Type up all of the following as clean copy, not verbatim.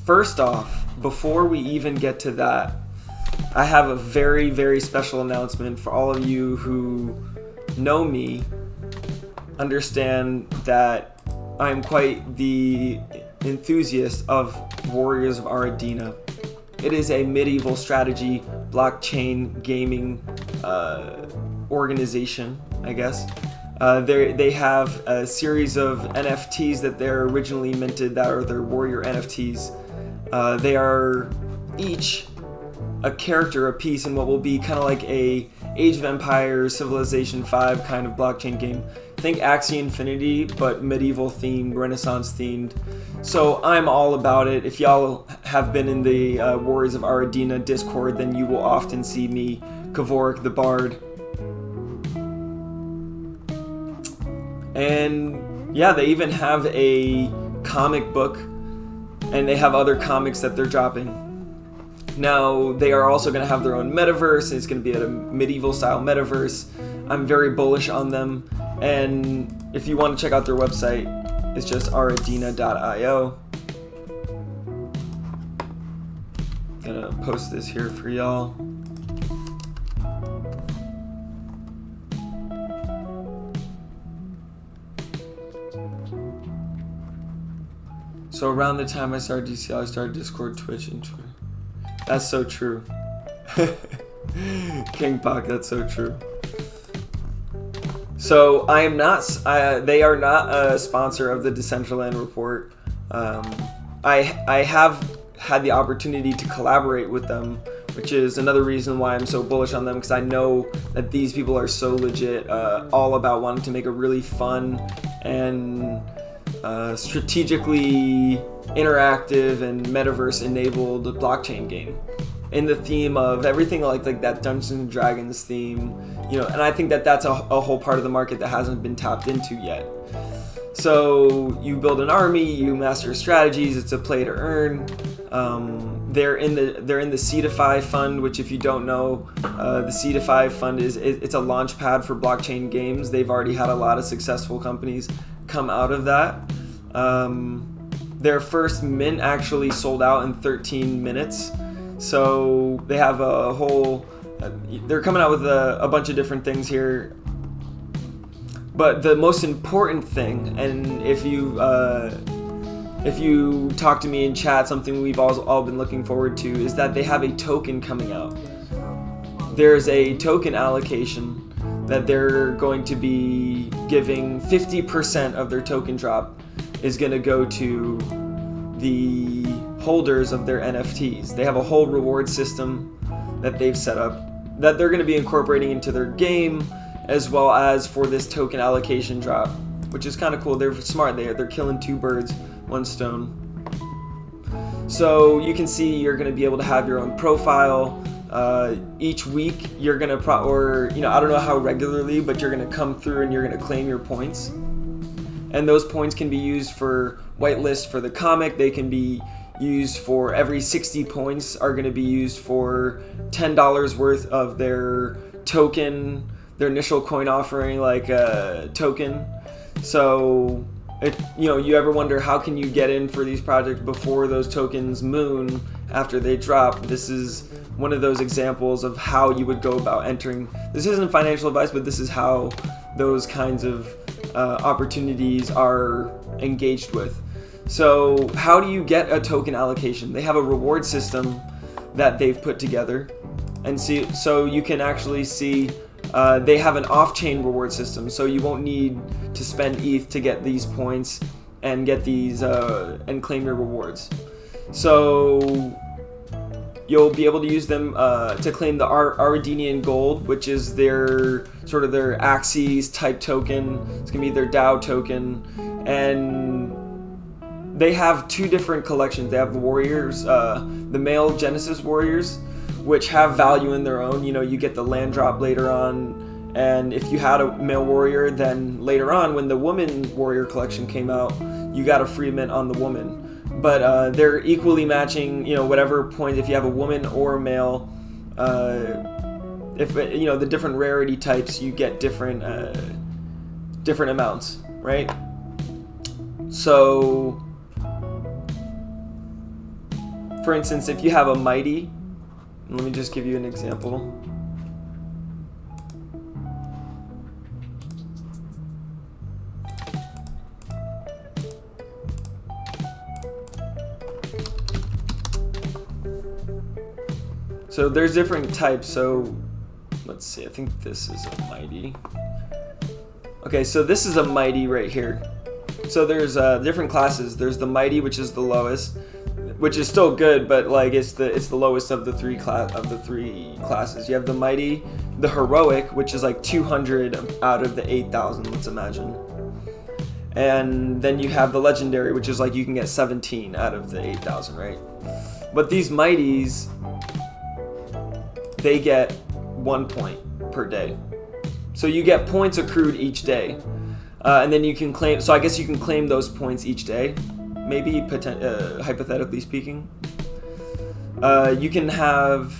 First off, before we even get to that, I have a very, very special announcement for all of you who know me, understand that I'm quite the enthusiast of Warriors of Aradena. It is a medieval strategy blockchain gaming organization, I guess. They have a series of NFTs that they're originally minted that are their Warrior NFTs. They are each a character a piece in what will be kind of like a Age of Empires, Civilization 5 kind of blockchain game. Think Axie Infinity, but medieval themed, Renaissance themed. So I'm all about it. If y'all have been in the Warriors of Aradena Discord, then you will often see me, Kavorik the Bard. And yeah, they even have a comic book, and they have other comics that they're dropping. Now, they are also going to have their own metaverse. It's going to be a medieval style metaverse. I'm very bullish on them. And if you want to check out their website, it's just aradena.io. Gonna post this here for y'all. So around the time I started DCL, I started Discord, Twitch, and Twitter. That's so true. King Pak, that's so true. So I am not. They are not a sponsor of the Decentraland Report. I have had the opportunity to collaborate with them, which is another reason why I'm so bullish on them, because I know that these people are so legit, all about wanting to make a really fun and strategically interactive and metaverse enabled blockchain game in the theme of everything like that Dungeons and Dragons theme, you know, and I think that that's a whole part of the market that hasn't been tapped into yet. So you build an army, you master strategies, it's a play to earn. They're in the Seedify fund, which if you don't know, the Seedify fund it's a launch pad for blockchain games. They've already had a lot of successful companies come out of that. Their first mint actually sold out in 13 minutes. So they have a whole, they're coming out with a bunch of different things here. But the most important thing, and if you talk to me in chat, something we've all been looking forward to, is that they have a token coming out. There's a token allocation that they're going to be giving. 50% of their token drop is going to go to the holders of their NFTs. They have a whole reward system that they've set up that they're going to be incorporating into their game, as well as for this token allocation drop, which is kind of cool. They're smart. They're killing two birds, one stone. So you can see you're going to be able to have your own profile. Each week you're going to I don't know how regularly, but you're going to come through and you're going to claim your points. And those points can be used for whitelist for the comic. They can be used for every 60 points are going to be used for $10 worth of their token, their initial coin offering, like a token. So if you ever wonder how can you get in for these projects before those tokens moon after they drop, this is one of those examples of how you would go about entering. This isn't financial advice, but this is how those kinds of opportunities are engaged with. So how do you get a token allocation? They have a reward system that they've put together, and so you can actually see they have an off-chain reward system, so you won't need to spend ETH to get these points and get these and claim your rewards. So you'll be able to use them to claim the Aradenian Gold, which is their sort of their Axis type token. It's gonna be their DAO token, and they have two different collections. They have the warriors, the male Genesis warriors, which have value in their own. You get the land drop later on, and if you had a male warrior, then later on when the woman warrior collection came out, you got a free mint on the woman. But they're equally matching, whatever point, if you have a woman or a male, if the different rarity types, you get different amounts, right? So For instance, if you have a mighty, let me just give you an example. So there's different types. So let's see, I think this is a mighty. Okay, so this is a mighty right here. So there's different classes. There's the mighty, which is the lowest, which is still good, but like it's the lowest of the three classes. You have the mighty, the heroic, which is like 200 out of the 8,000. Let's imagine. And then you have the legendary, which is like you can get 17 out of the 8,000, right? But these mighties, they get 1 point per day. So you get points accrued each day. And then you can claim, so I guess you can claim those points each day, maybe hypothetically speaking. You can have,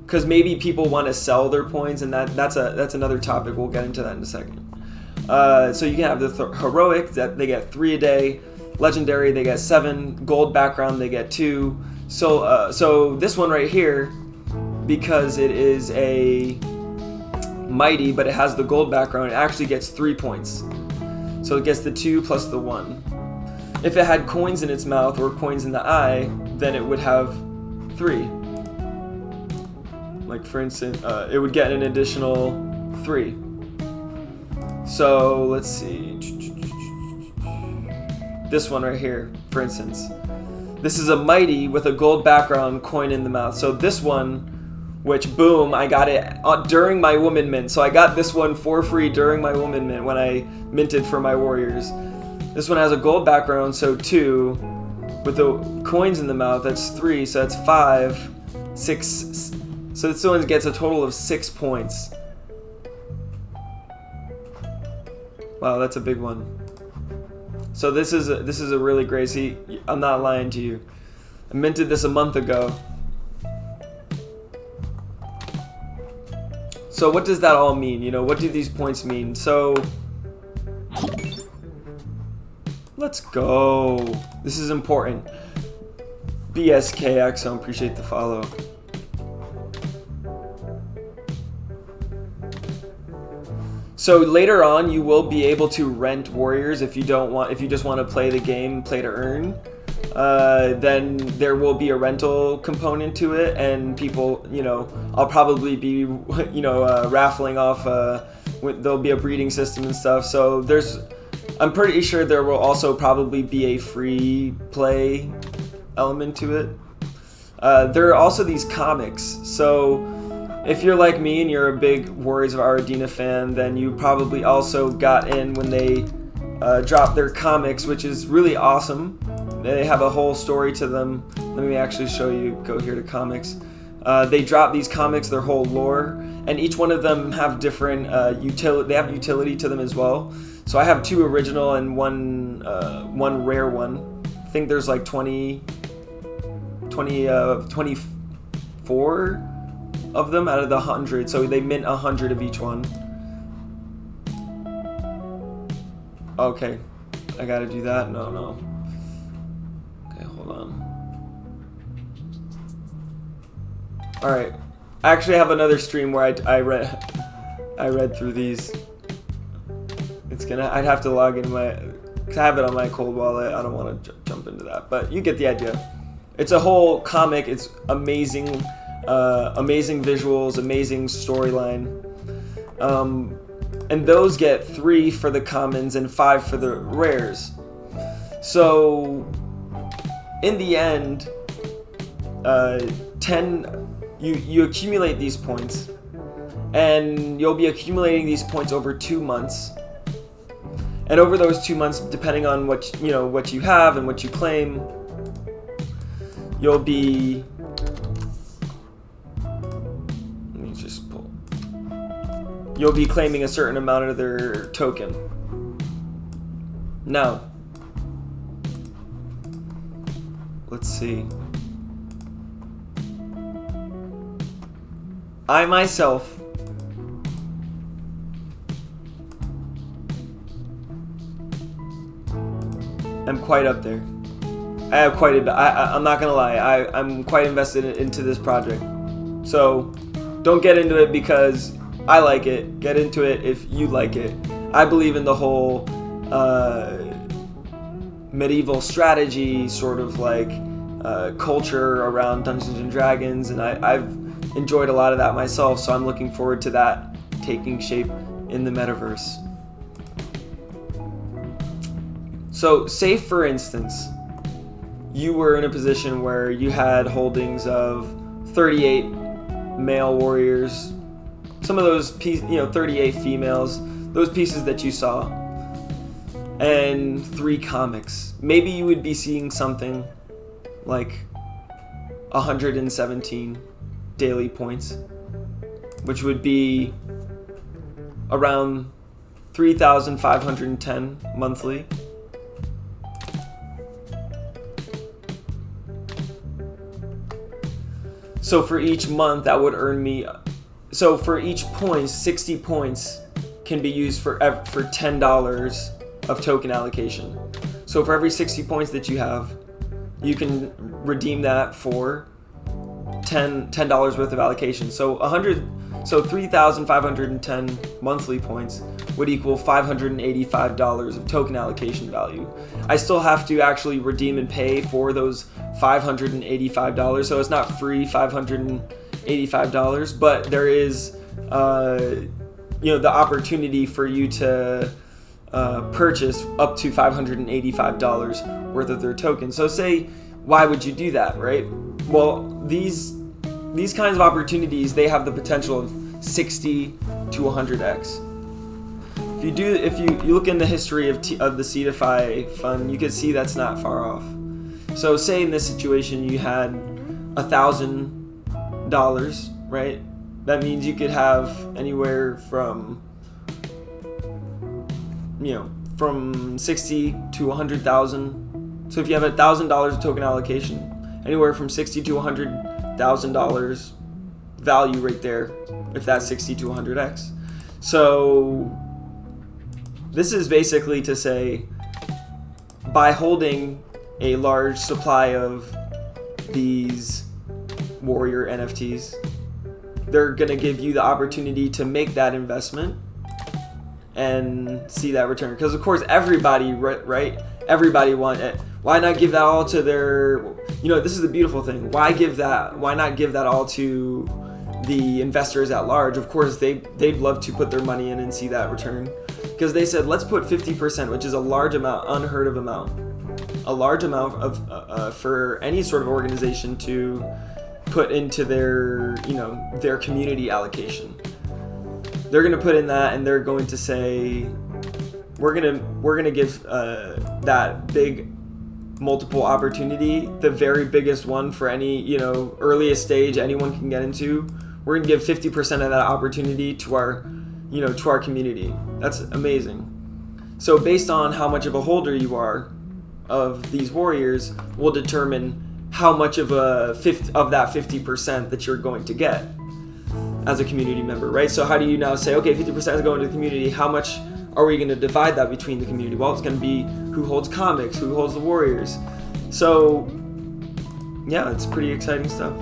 because maybe people want to sell their points, and that's another topic. We'll get into that in a second. So you can have the heroic, that they get 3 a day, legendary they get 7, gold background they get 2. So this one right here, because it is a mighty, but it has the gold background, it actually gets 3 points. So it gets the 2 plus the 1. If it had coins in its mouth or coins in the eye, then it would have 3. Like for instance, it would get an additional 3. So let's see. This one right here, for instance. This is a mighty with a gold background, coin in the mouth. So this one, which boom, I got it during my woman mint. So I got this one for free during my woman mint when I minted for my warriors. This one has a gold background, so 2. With the coins in the mouth, that's 3, so that's 5, 6. So this one gets a total of 6 points. Wow, that's a big one. So this is a really great. See, I'm not lying to you. I minted this a month ago. So what does that all mean? You know, what do these points mean? So let's go. This is important. BSKX, I appreciate the follow. So later on, you will be able to rent warriors if you just want to play the game, play to earn. Then there will be a rental component to it, and people, you know, I'll probably be, you know, raffling off. There'll be a breeding system and stuff. So I'm pretty sure there will also probably be a free play element to it. There are also these comics. So if you're like me and you're a big Warriors of Aradena fan, then you probably also got in when they dropped their comics, which is really awesome. They have a whole story to them. Let me actually show you. Go here to comics. They drop these comics, their whole lore, and each one of them have different utility. They have utility to them as well. So I have 2 original and one rare one. I think there's like 24 of them out of the 100. So they mint 100 of each one. Okay, I gotta do that. No. Okay, hold on. All right, I actually have another stream where I read through these. I'd have to log into cause I have it on my cold wallet. I don't want to jump into that, but you get the idea. It's a whole comic. It's amazing, amazing visuals, amazing storyline. And those get 3 for the commons and 5 for the rares. So in the end, 10, you accumulate these points, and you'll be accumulating these points over 2 months. And over those 2 months, depending on what you have and what you claim, you'll be. Let me just pull. You'll be claiming a certain amount of their token. Now, let's see. I myself am quite up there. have quite I'm not gonna lie, I'm quite invested into this project. So don't get into it because I like it. Get into it if you like it. I believe in the whole medieval strategy sort of like culture around Dungeons and Dragons, and I've enjoyed a lot of that myself, so I'm looking forward to that taking shape in the metaverse. So say for instance you were in a position where you had holdings of 38 male warriors, some of those 38 females, those pieces that you saw, and 3 comics. Maybe you would be seeing something like 117 daily points, which would be around 3,510 monthly. So for each month that would earn me, so for each point, 60 points can be used for $10 of token allocation. So for every 60 points that you have, you can redeem that for $10 worth of allocation. So 3,510 monthly points would equal $585 of token allocation value. I still have to actually redeem and pay for those $585, so it's not free $585, but there is the opportunity for you to purchase up to $585 worth of their tokens. So say, why would you do that, right? Well, these kinds of opportunities, they have the potential of 60 to 100x. If you look in the history of the Seedify fund, you can see that's not far off. So say in this situation you had $1,000, right? That means you could have anywhere from 60 to 100,000. So if you have $1,000 of token allocation, anywhere from 60 to $100,000 value right there, if that's 60 to 100x. So this is basically to say, by holding a large supply of these warrior NFTs, they're going to give you the opportunity to make that investment and see that return. Because of course everybody, right? Everybody want it. Why not give that all to their, this is the beautiful thing. Why not give that all to the investors at large? Of course they'd love to put their money in and see that return. Because they said, let's put 50%, which is a large amount, unheard of amount. A large amount of for any sort of organization to put into their community allocation. They're going to put in that, and they're going to say, we're gonna give that big multiple opportunity, the very biggest one for any earliest stage anyone can get into. We're gonna give 50% of that opportunity to our community. That's amazing. So based on how much of a holder you are of these warriors will determine how much of that 50% that you're going to get as a community member, right? So how do you now say, okay, 50% is going to the community, how much are we going to divide that between the community? Well, it's going to be who holds comics, who holds the warriors. So yeah, it's pretty exciting stuff.